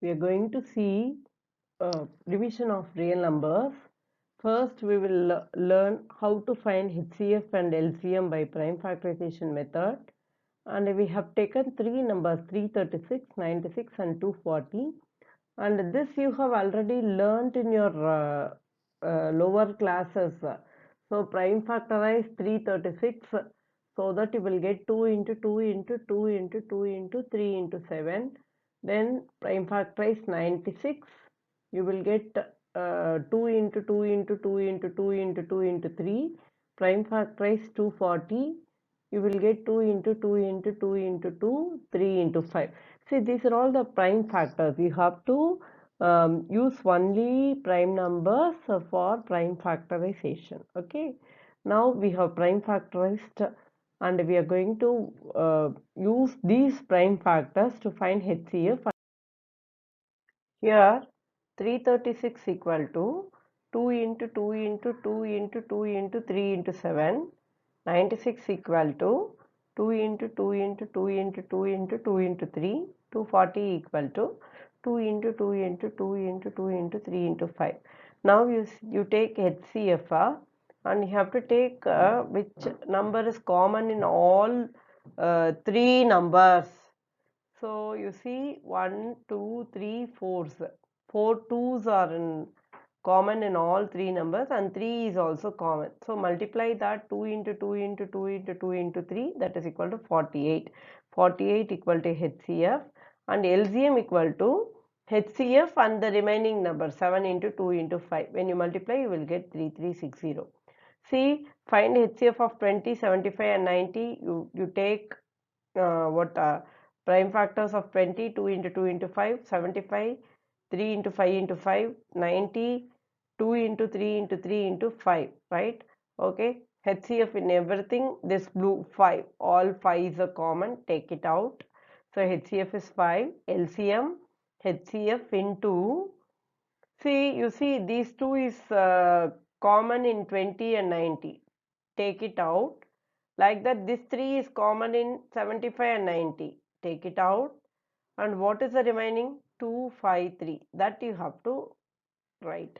We are going to see division of real numbers. First, we will learn how to find HCF and LCM by prime factorization method. And we have taken three numbers 336, 96 and 240. And this you have already learnt in your lower classes. So prime factorize 336 so that you will get 2 into 2 into 2 into 2 into 3 into 7. Then prime factorize 96. You will get 2 into 2 into 2 into 2 into 2 into 3. Prime factorize 240. You will get 2 into 2 into 2 into 2, 3 into 5. See, these are all the prime factors. You have to use only prime numbers for prime factorization. Okay. Now we have prime factorized and we are going to use these prime factors to find HCF. Here 336 equal to 2 into 2 into 2 into 2 into 3 into 7. 96 equal to 2 into 2 into 2 into 2 into 2 into 3. 240 equal to 2 into 2 into 2 into 2 into 3 into 5. Now you take HCF and you have to take which number is common in all three numbers. So you see 1, 2, 3, 4s. 4 twos are in common in all three numbers and 3 is also common. So multiply that 2 into 2 into 2 into 2 into 3, that is equal to 48. 48 equal to HCF and LCM equal to HCF and the remaining number 7 into 2 into 5. When you multiply you will get 3360. See, find HCF of 20, 75 and 90. You take prime factors of 20, 2 into 2 into 5, 75, 3 into 5 into 5, 90, 2 into 3 into 3 into 5, right? Okay, HCF in everything, this blue 5, all 5 are common, take it out. So HCF is 5, LCM, HCF into, see, you see these two is common in 20 and 90, take it out. Like that, this 3 is common in 75 and 90. Take it out. And what is the remaining? 253. That you have to write.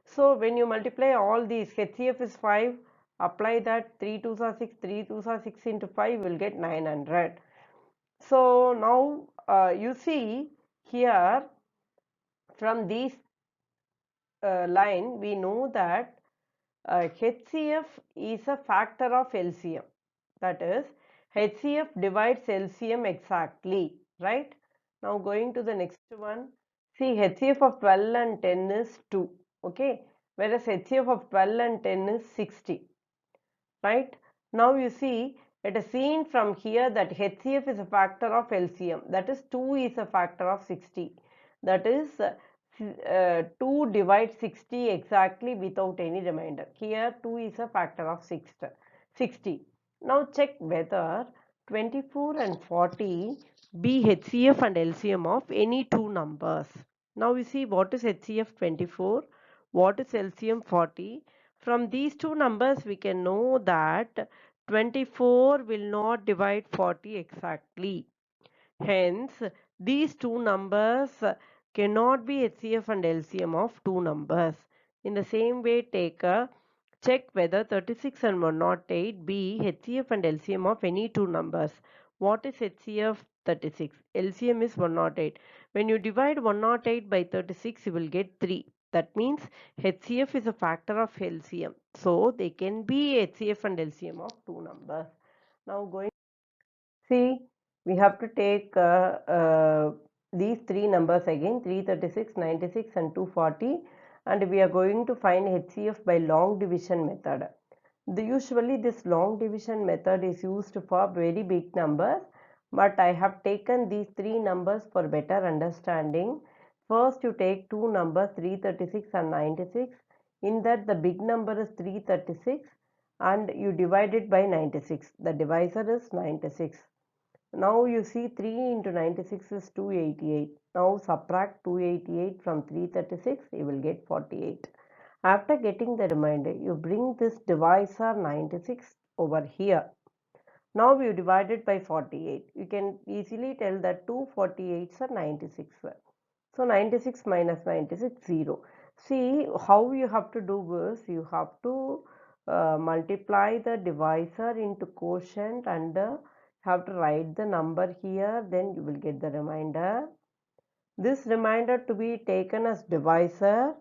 So when you multiply all these, HCF is 5. Apply that 3 2s are 6. 3 2s are 6 into 5 will get 900. So now you see here from this line we know that HCF is a factor of LCM. That is, HCF divides LCM exactly, right? Now going to the next one. See, HCF of 12 and 10 is 2, okay? Whereas HCF of 12 and 10 is 60, right? Now you see, it is seen from here that HCF is a factor of LCM. That is, 2 is a factor of 60. That is, 2 divides 60 exactly without any remainder. Here 2 is a factor of 60. Now check whether 24 and 40 be HCF and LCM of any two numbers. Now we see what is HCF 24, what is LCM 40. From these two numbers we can know that 24 will not divide 40 exactly. Hence, these two numbers cannot be HCF and LCM of two numbers. In the same way, check whether 36 and 108 be HCF and LCM of any two numbers. What is HCF? 36. LCM is 108. When you divide 108 by 36, you will get 3. That means HCF is a factor of LCM. So, they can be HCF and LCM of two numbers. Now, see, we have to take these three numbers again, 336, 96 and 240, and we are going to find HCF by long division method. Usually this long division method is used for very big numbers, but I have taken these three numbers for better understanding. First you take two numbers 336 and 96. In that the big number is 336 and you divide it by 96. The divisor is 96. Now you see 3 into 96 is 288. Now subtract 288 from 336, you will get 48. After getting the remainder, you bring this divisor 96 over here. Now you divide it by 48. You can easily tell that 2 48s are 96. So 96 minus 96, 0. See how you have to do this. You have to multiply the divisor into quotient and have to write the number here. Then you will get the remainder. This remainder to be taken as divisor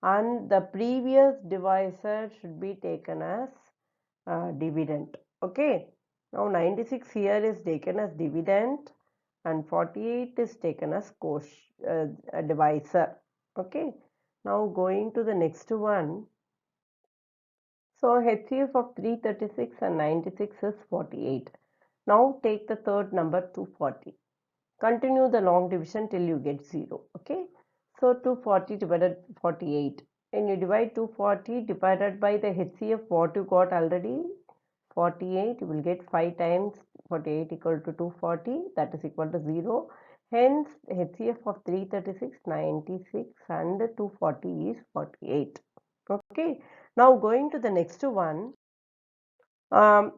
and the previous divisor should be taken as dividend. Okay. Now 96 here is taken as dividend and 48 is taken as a divisor. Okay. Now going to the next one. So HCF of 336 and 96 is 48. Now take the third number 240. Continue the long division till you get 0. Okay. So 240 divided 48. When you divide 240 divided by the HCF what you got already 48, you will get 5 times 48 equal to 240, that is equal to 0. Hence HCF of 336, 96 and 240 is 48. Okay. Now going to the next one.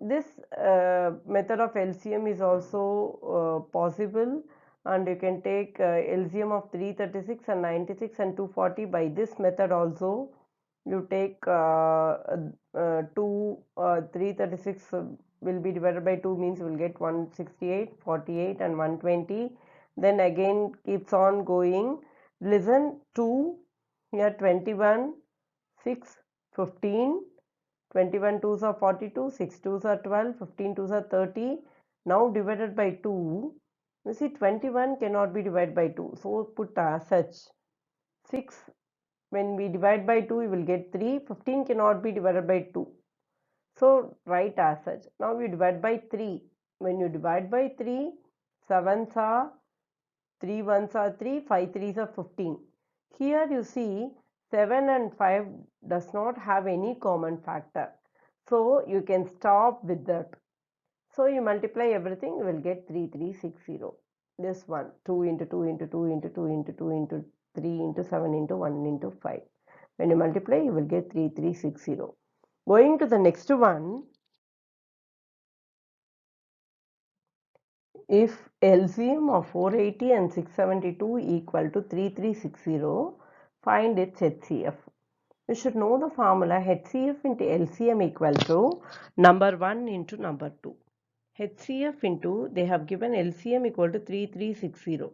This method of LCM is also possible, and you can take LCM of 336 and 96 and 240 by this method also. You take 336 will be divided by 2 means you will get 168, 48 and 120. Then again keeps on going. Listen, 2 here 21, 6, 15. 21 twos are 42, 6 twos are 12, 15 twos are 30. Now divided by 2. You see 21 cannot be divided by 2. So put as such. 6, when we divide by 2 you will get 3. 15 cannot be divided by 2. So write as such. Now we divide by 3. When you divide by 3, 7s are 3 ones are 3, 5 threes are 15. Here you see 7 and 5 does not have any common factor. So you can stop with that. So you multiply everything, you will get 3360. This one, 2 into 2 into 2 into 2 into 2 into 3 into 7 into 1 into 5. When you multiply, you will get 3360. Going to the next one, if LCM of 480 and 672 equal to 3360, find its HCF. You should know the formula HCF into LCM equal to number 1 into number 2. HCF into, they have given LCM equal to 3360.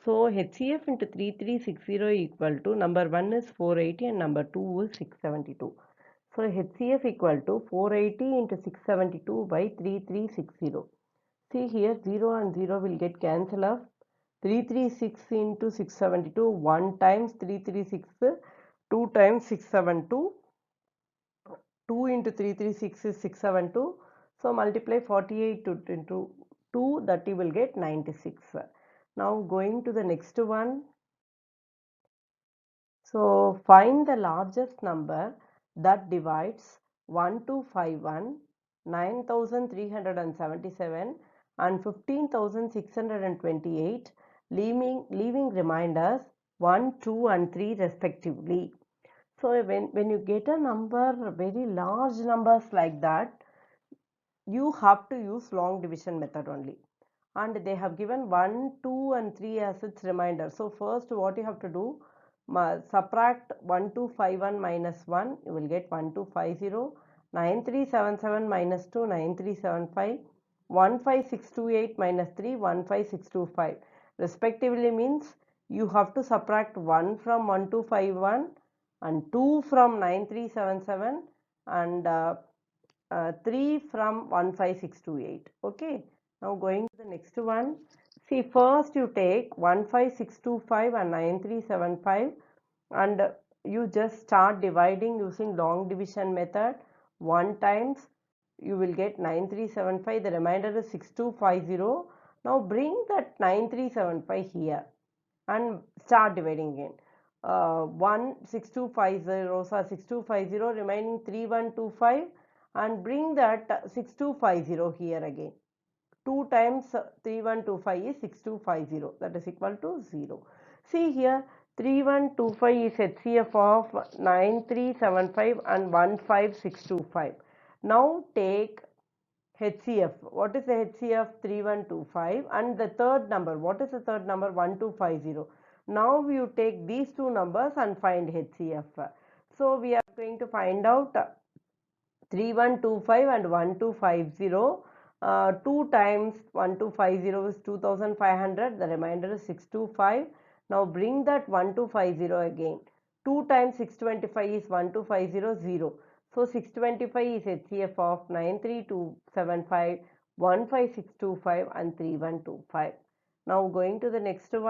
So HCF into 3360 equal to number 1 is 480 and number 2 is 672. So HCF equal to 480 into 672 by 3360. See here 0 and 0 will get cancelled off. 336 into 672, 1 times 336, 2 times 672. 2 into 336 is 672. So multiply 48 into 2, that you will get 96. Now going to the next one. So find the largest number that divides 1251, 9377 and 15628, leaving reminders 1, 2 and 3 respectively. So when you get a number, very large numbers like that, you have to use long division method only. And they have given 1, 2 and 3 as its reminder. So first what you have to do, subtract 1251 minus 1, you will get 1250, 9377 minus 2, 9375, 15628 minus 3, 15625. Respectively means you have to subtract 1 from 1251 and 2 from 9377 and 3 from 15628. Okay. Now going to the next one. See, first you take 15625 and 9375 and you just start dividing using long division method. 1 times you will get 9375. The remainder is 6250. Now bring that 9375 here and start dividing again. 16250, so 6250 remaining 3125 and bring that 6250 here again. 2 times 3125 is 6250, that is equal to 0. See here 3125 is HCF of 9375 and 15625. Now take HCF. What is the HCF? 3125 and the third number. What is the third number? 1250. Now you take these two numbers and find HCF. So we are going to find out 3125 and 1250. 2 times 1250 is 2500, the remainder is 625. Now bring that 1250 again. 2 times 625 is 12500, 0. So 625 is HCF of 93275, 15625 and 3125. Now going to the next one.